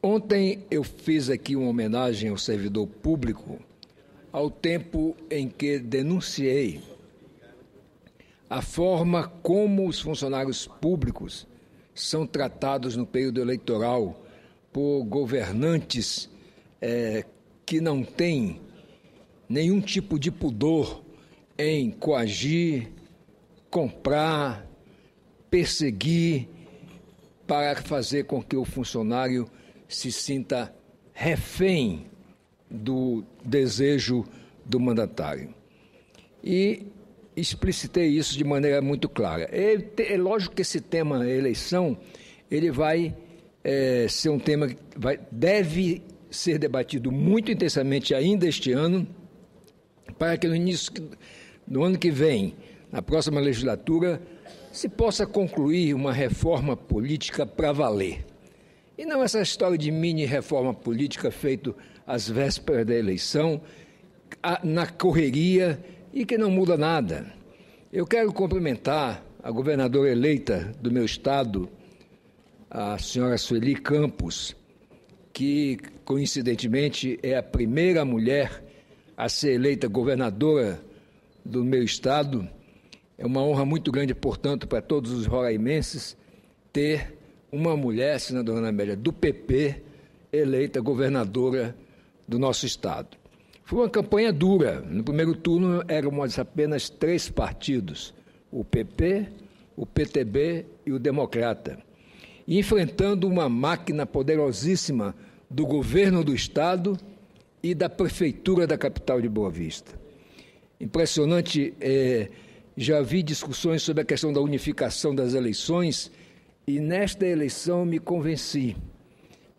Ontem eu fiz aqui uma homenagem ao servidor público ao tempo em que denunciei a forma como os funcionários públicos são tratados no período eleitoral por governantes que não têm nenhum tipo de pudor em coagir, comprar, perseguir, para fazer com que o funcionário se sinta refém do desejo do mandatário. E explicitei isso de maneira muito clara. É lógico que esse tema eleição, ele vai ser um tema que deve ser debatido muito intensamente ainda este ano, para que no início do ano que vem, na próxima legislatura, se possa concluir uma reforma política para valer. E não essa história de mini-reforma política feita às vésperas da eleição, na correria e que não muda nada. Eu quero cumprimentar a governadora eleita do meu estado, a senhora Sueli Campos, que, coincidentemente, é a primeira mulher a ser eleita governadora do meu estado. É uma honra muito grande, portanto, para todos os roraimenses ter uma mulher, senadora Ana Amélia, do PP, eleita governadora do nosso estado. Foi uma campanha dura. No primeiro turno eram apenas 3 partidos, o PP, o PTB e o Democrata, e enfrentando uma máquina poderosíssima do governo do estado e da prefeitura da capital de Boa Vista. Impressionante, já vi discussões sobre a questão da unificação das eleições e nesta eleição me convenci,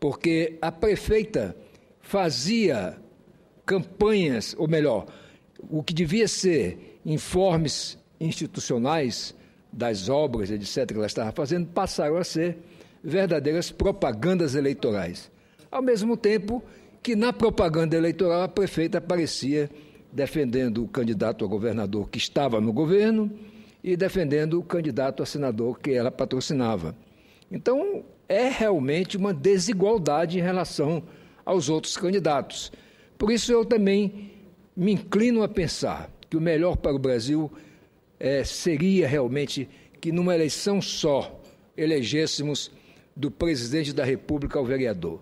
porque a prefeita fazia campanhas, ou melhor, o que devia ser informes institucionais das obras, etc., que ela estava fazendo, passaram a ser verdadeiras propagandas eleitorais. Ao mesmo tempo que na propaganda eleitoral a prefeita aparecia defendendo o candidato a governador que estava no governo e defendendo o candidato a senador que ela patrocinava. Então, é realmente uma desigualdade em relação aos outros candidatos. Por isso, eu também me inclino a pensar que o melhor para o Brasil seria realmente que, numa eleição só, elegêssemos do presidente da República ao vereador.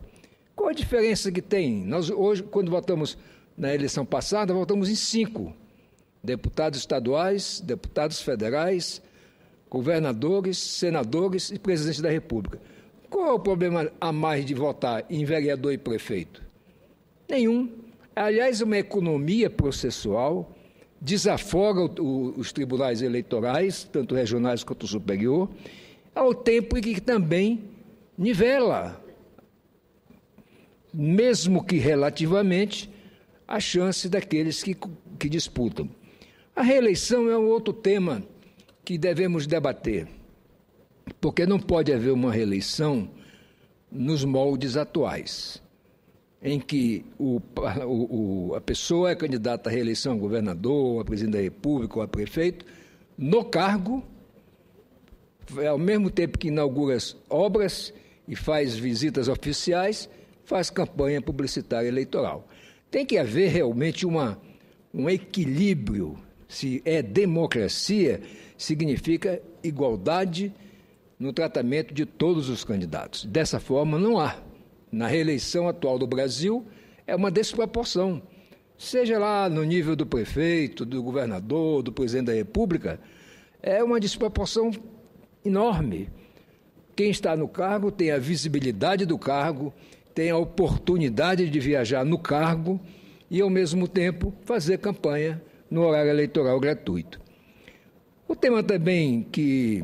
Qual a diferença que tem? Nós, hoje, quando votamos na eleição passada, votamos em 5. Deputados estaduais, deputados federais, governadores, senadores e presidente da República. Qual é o problema a mais de votar em vereador e prefeito? Nenhum. Aliás, uma economia processual desafoga os tribunais eleitorais, tanto regionais quanto superior, ao tempo em que também nivela, mesmo que relativamente, a chance daqueles que disputam. A reeleição é um outro tema que devemos debater, porque não pode haver uma reeleição nos moldes atuais, em que a pessoa é candidata à reeleição a governador, a presidente da República ou a prefeito, no cargo, ao mesmo tempo que inaugura as obras e faz visitas oficiais, faz campanha publicitária eleitoral. Tem que haver realmente um equilíbrio. Se é democracia, significa igualdade no tratamento de todos os candidatos. Dessa forma, não há. Na reeleição atual do Brasil, é uma desproporção. Seja lá no nível do prefeito, do governador, do presidente da República, é uma desproporção enorme. Quem está no cargo tem a visibilidade do cargo, tem a oportunidade de viajar no cargo e, ao mesmo tempo, fazer campanha no horário eleitoral gratuito. O tema também que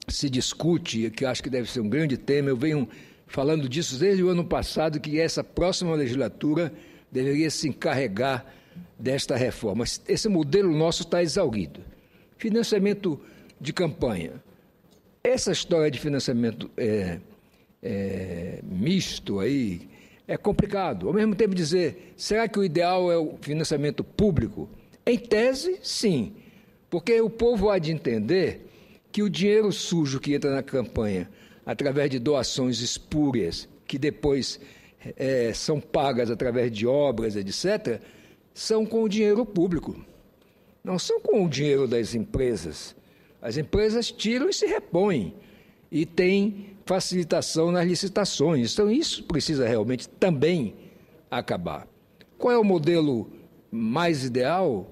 se discute, que acho que deve ser um grande tema, eu venho falando disso desde o ano passado, que essa próxima legislatura deveria se encarregar desta reforma. Esse modelo nosso está exaurido. Financiamento de campanha. Essa história de financiamento misto aí é complicado. Ao mesmo tempo dizer, será que o ideal é o financiamento público? Em tese, sim, porque o povo há de entender que o dinheiro sujo que entra na campanha através de doações espúrias, que depois são pagas através de obras, etc., são com o dinheiro público. Não são com o dinheiro das empresas. As empresas tiram e se repõem. E tem facilitação nas licitações. Então, isso precisa realmente também acabar. Qual é o modelo mais ideal?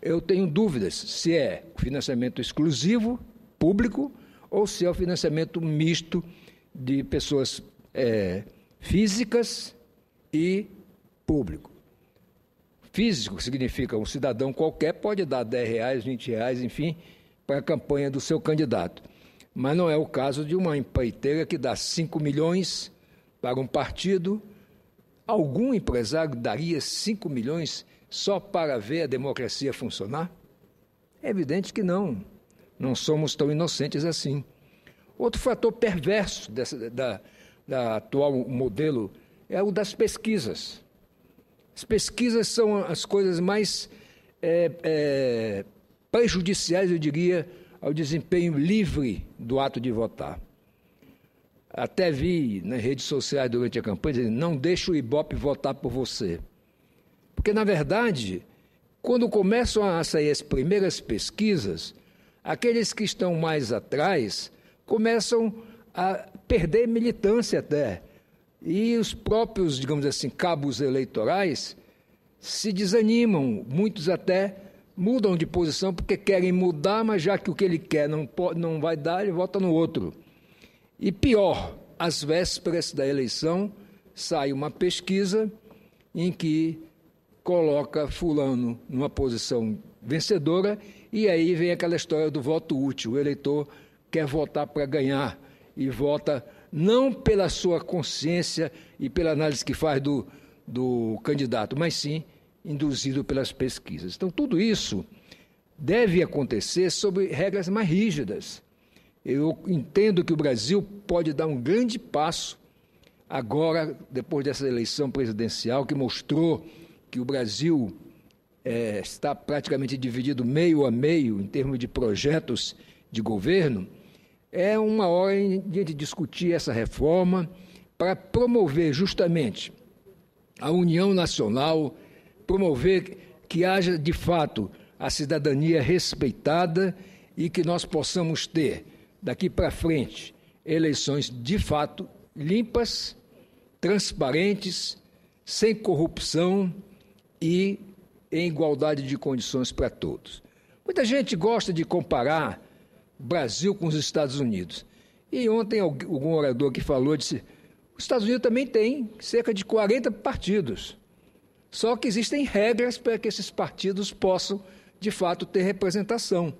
Eu tenho dúvidas se é o financiamento exclusivo, público, ou se é o financiamento misto de pessoas físicas e público. Físico significa um cidadão qualquer pode dar R$10, R$20, enfim, para a campanha do seu candidato. Mas não é o caso de uma empreiteira que dá 5 milhões para um partido. Algum empresário daria 5 milhões só para ver a democracia funcionar? É evidente que não. Não somos tão inocentes assim. Outro fator perverso da atual modelo é o das pesquisas. As pesquisas são as coisas mais prejudiciais, eu diria, ao desempenho livre do ato de votar. Até vi nas redes sociais durante a campanha dizendo: não deixe o Ibope votar por você. Porque, na verdade, quando começam a sair as primeiras pesquisas, aqueles que estão mais atrás começam a perder militância até. E os próprios, digamos assim, cabos eleitorais se desanimam, muitos até mudam de posição porque querem mudar, mas já que o que ele quer não vai dar, ele vota no outro. E pior, às vésperas da eleição, sai uma pesquisa em que coloca fulano numa posição vencedora e aí vem aquela história do voto útil. O eleitor quer votar para ganhar e vota não pela sua consciência e pela análise que faz do candidato, mas sim induzido pelas pesquisas. Então, tudo isso deve acontecer sob regras mais rígidas. Eu entendo que o Brasil pode dar um grande passo agora, depois dessa eleição presidencial, que mostrou que o Brasil está praticamente dividido meio a meio em termos de projetos de governo. É uma hora de discutir essa reforma para promover justamente a união nacional, promover que haja, de fato, a cidadania respeitada e que nós possamos ter, daqui para frente, eleições de fato limpas, transparentes, sem corrupção e em igualdade de condições para todos. Muita gente gosta de comparar o Brasil com os Estados Unidos. E ontem algum orador que falou disse: os Estados Unidos também tem cerca de 40 partidos. Só que existem regras para que esses partidos possam, de fato, ter representação.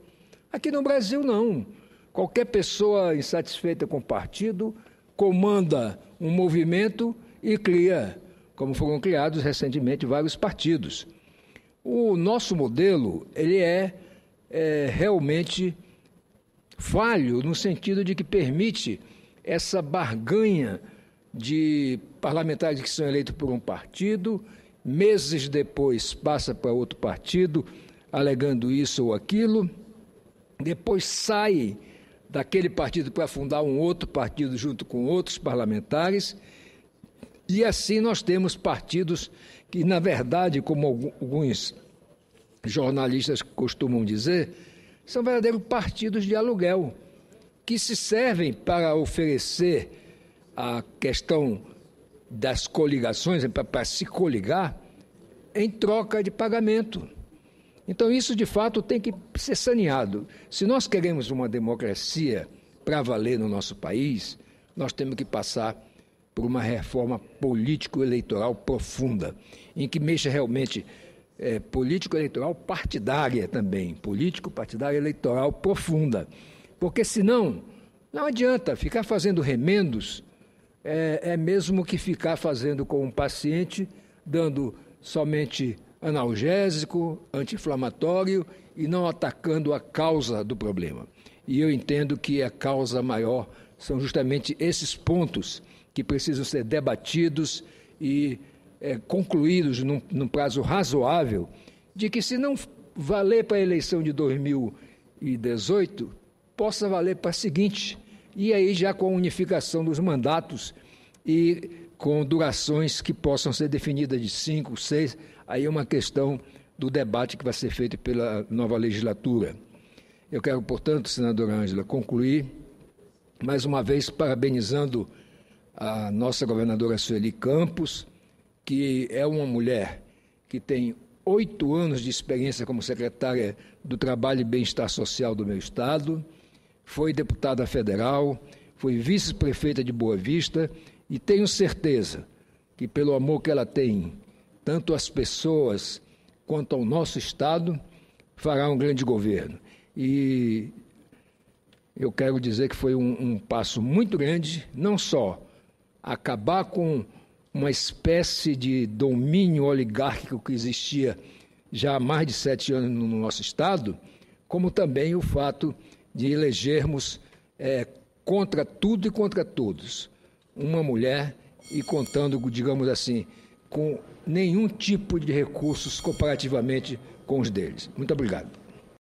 Aqui no Brasil, não. Qualquer pessoa insatisfeita com o partido comanda um movimento e cria, como foram criados recentemente, vários partidos. O nosso modelo ele é realmente falho no sentido de que permite essa barganha de parlamentares que são eleitos por um partido, meses depois passa para outro partido, alegando isso ou aquilo, depois sai daquele partido para fundar um outro partido junto com outros parlamentares, e assim nós temos partidos que, na verdade, como alguns jornalistas costumam dizer, são verdadeiros partidos de aluguel, que se servem para oferecer a questão das coligações, para se coligar, em troca de pagamento. Então, isso, de fato, tem que ser saneado. Se nós queremos uma democracia para valer no nosso país, nós temos que passar por uma reforma político-eleitoral profunda, em que mexa realmente político-eleitoral partidária também, político-partidária eleitoral profunda. Porque, senão, não adianta ficar fazendo remendos, é mesmo que ficar fazendo com um paciente, dando somente analgésico, anti-inflamatório e não atacando a causa do problema. E eu entendo que a causa maior são justamente esses pontos que precisam ser debatidos e concluídos num prazo razoável, de que, se não valer para a eleição de 2018, possa valer para a seguinte, e aí já com a unificação dos mandatos e com durações que possam ser definidas de 5, 6, aí é uma questão do debate que vai ser feito pela nova legislatura. Eu quero, portanto, senadora Ângela, concluir, mais uma vez parabenizando a nossa governadora Sueli Campos, que é uma mulher que tem 8 anos de experiência como secretária do Trabalho e Bem-Estar Social do meu estado, foi deputada federal, foi vice-prefeita de Boa Vista e tenho certeza que, pelo amor que ela tem, tanto às pessoas quanto ao nosso estado, fará um grande governo. E eu quero dizer que foi um passo muito grande, não só acabar com uma espécie de domínio oligárquico que existia já há mais de 7 anos no nosso estado, como também o fato de elegermos contra tudo e contra todos uma mulher e contando, digamos assim, com nenhum tipo de recursos comparativamente com os deles. Muito obrigado.